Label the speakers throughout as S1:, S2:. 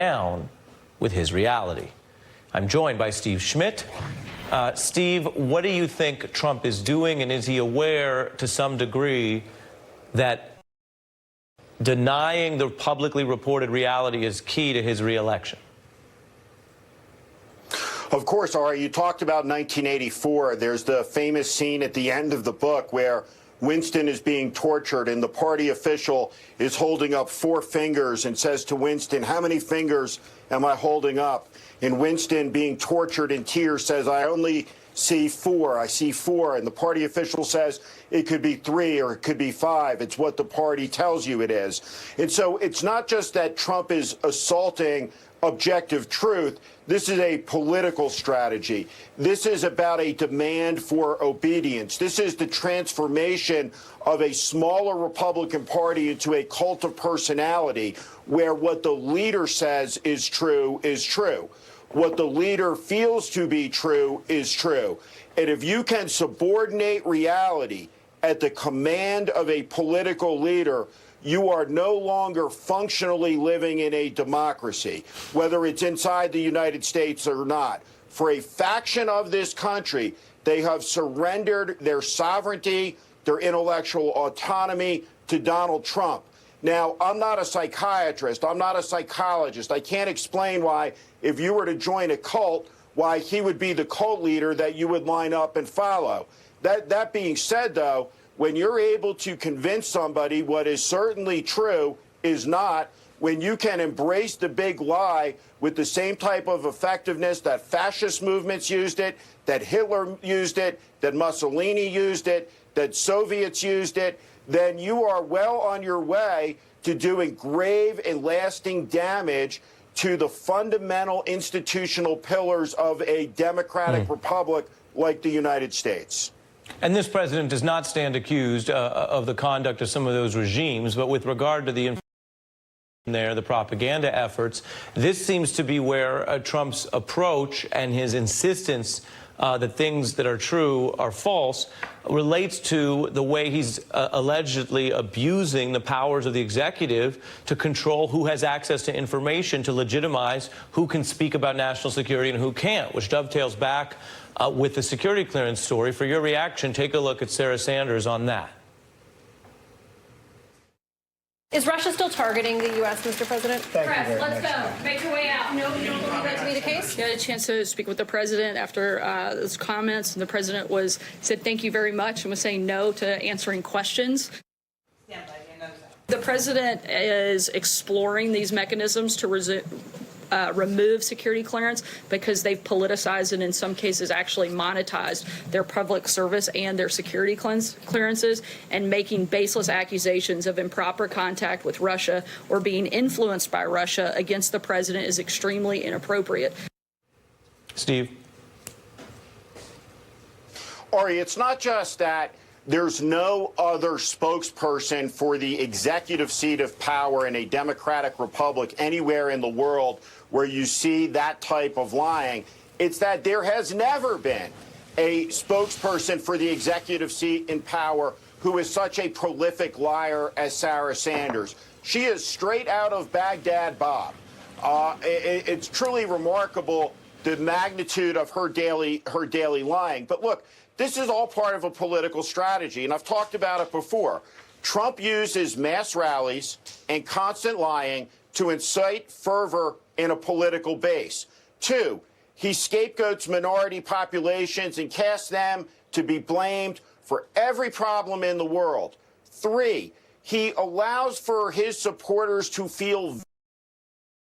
S1: down with his reality. I'm joined by Steve Schmidt. Steve, what do you think Trump is doing, and is he aware to some degree that denying the publicly reported reality is key to his reelection?
S2: Of course, Ari, you talked about 1984. There's the famous scene at the end of the book where Winston is being tortured and the party official is holding up 4 fingers and says to Winston, "How many fingers am I holding up?" And Winston, being tortured in tears, says, "I only see 4. I see 4." And the party official says, "It could be 3 or it could be 5. It's what the party tells you it is." And so it's not just that Trump is assaulting objective truth. This is a political strategy. This is about a demand for obedience. This is the transformation of a smaller Republican Party into a cult of personality, where what the leader says is true is true. What the leader feels to be true is true. And if you can subordinate reality at the command of a political leader, you are no longer functionally living in a democracy, whether it's inside the United States or not. For a faction of this country, they have surrendered their sovereignty, their intellectual autonomy to Donald Trump. Now, I'm not a psychiatrist. I'm not a psychologist. I can't explain why, if you were to join a cult, why he would be the cult leader that you would line up and follow. That being said, though, when you're able to convince somebody what is certainly true is not, when you can embrace the big lie with the same type of effectiveness that fascist movements used it, that Hitler used it, that Mussolini used it, that Soviets used it, then you are well on your way to doing grave and lasting damage to the fundamental institutional pillars of a democratic republic like the United States.
S1: And this president does not stand accused of the conduct of some of those regimes, but with regard to the the propaganda efforts, this seems to be where Trump's approach and his insistence that things that are true are false relates to the way he's allegedly abusing the powers of the executive to control who has access to information to legitimize who can speak about national security and who can't, which dovetails back with the security clearance story. For your reaction, take a look at Sarah Sanders on that.
S3: Is Russia still targeting the U.S., Mr. President?
S4: Press, let's go. Make your way out.
S3: No, you don't believe that to be the case?
S5: I had a chance to speak with the president after those comments, and the president said thank you very much and was saying no to answering questions. The president is exploring these mechanisms to remove security clearance because they've politicized and in some cases actually monetized their public service and their security clearances, and making baseless accusations of improper contact with Russia or being influenced by Russia against the president is extremely inappropriate.
S1: Steve?
S2: Ari, it's not just that there's no other spokesperson for the executive seat of power in a democratic republic anywhere in the world where you see that type of lying. It's that there has never been a spokesperson for the executive seat in power who is such a prolific liar as Sarah Sanders. She is straight out of Baghdad Bob. It's truly remarkable the magnitude of her daily lying. But look, this is all part of a political strategy, and I've talked about it before. Trump uses mass rallies and constant lying to incite fervor in a political base. 2, he scapegoats minority populations and casts them to be blamed for every problem in the world. 3, he allows for his supporters to feel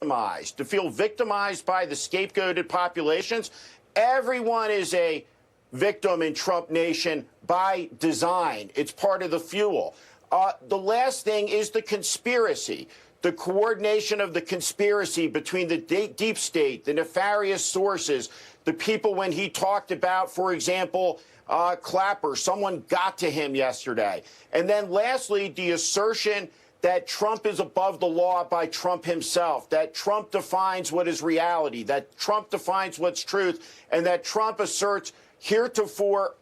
S2: victimized by the scapegoated populations. Everyone is a victim in Trump Nation by design. It's part of the fuel. The last thing is the conspiracy, the coordination of the conspiracy between the deep state, the nefarious sources, the people when he talked about, for example, Clapper, someone got to him yesterday. And then lastly, the assertion that Trump is above the law by Trump himself, that Trump defines what is reality, that Trump defines what's truth, and that Trump asserts heretofore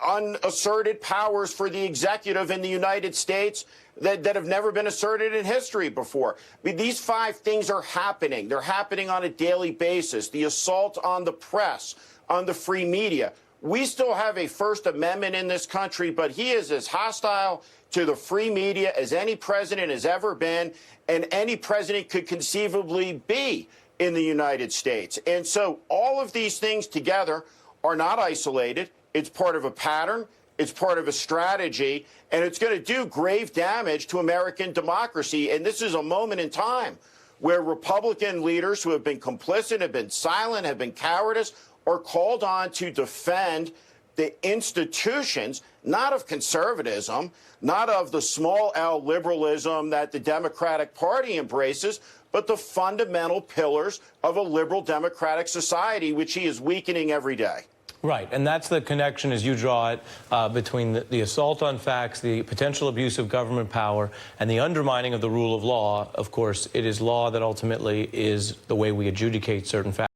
S2: unasserted powers for the executive in the United States that have never been asserted in history before. I mean, these 5 things are happening. They're happening on a daily basis. The assault on the press, on the free media. We still have a First Amendment in this country, but he is as hostile to the free media as any president has ever been, and any president could conceivably be in the United States. And so all of these things together are not isolated. It's part of a pattern. It's part of a strategy, and it's going to do grave damage to American democracy. And this is a moment in time where Republican leaders who have been complicit, have been silent, have been cowardice, are called on to defend the institutions, not of conservatism, not of the small L liberalism that the Democratic Party embraces, but the fundamental pillars of a liberal democratic society, which he is weakening every day.
S1: Right, and that's the connection, as you draw it, between the assault on facts, the potential abuse of government power, and the undermining of the rule of law. Of course, it is law that ultimately is the way we adjudicate certain facts.